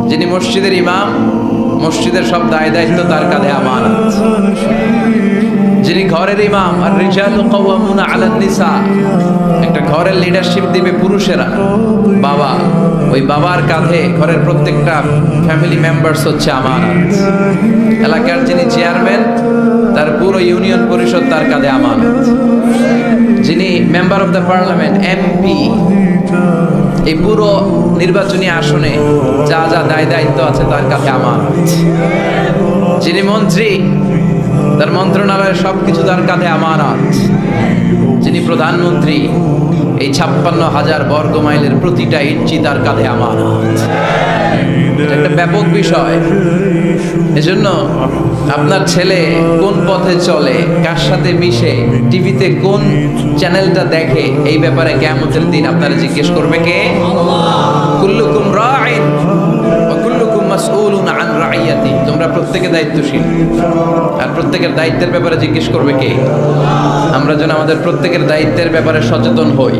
যিনি মসজিদের ইমাম, মসজিদের সব দায় দায়িত্ব তার কাঁধে আমানত। যিনি ঘরের ইমাম, আর রিজালু কাওয়ামুনা আলান নিসা, একটা ঘরের লিডারশিপ দিবে পুরুষেরা, বাবা, ওই বাবার কাঁধে ঘরের প্রত্যেকটা ফ্যামিলি মেম্বারস হচ্ছে আমানত। এলাকার যিনি চেয়ারম্যান, তার পুরো ইউনিয়ন পরিষদ তার কাঁধে আমানত। যিনি member of the parliament, MP, এই পুরো নির্বাচনী আসনে যা যা দায় দায়িত্ব আছে তার কাছে আমানত। যিনি মন্ত্রী, তার মন্ত্রণালয়ের সবকিছু তার কাঁধে আমানত। যিনি প্রধানমন্ত্রী, এই 56,000 বর্গ মাইলের প্রতিটা ইঞ্চি তার কাঁধে আমানত। এটা একটা ব্যাপক বিষয়। এজন্য আপনার ছেলে কোন পথে চলে, কার সাথে মিশে, টিভিতে কোন চ্যানেলটা দেখে, এই ব্যাপারে কিয়ামতের দিন আপনারা জিজ্ঞেস করবে কে? কুল্লুকুম রাঈন ওয়া কুল্লুকুম মাসউলুন আন রাইয়াতি। তোমরা প্রত্যেকে দায়িত্বশীল, আর প্রত্যেকের দায়িত্বের ব্যাপারে জিজ্ঞেস করবে কে? আমরা যেন আমাদের প্রত্যেকের দায়িত্বের ব্যাপারে সচেতন হই।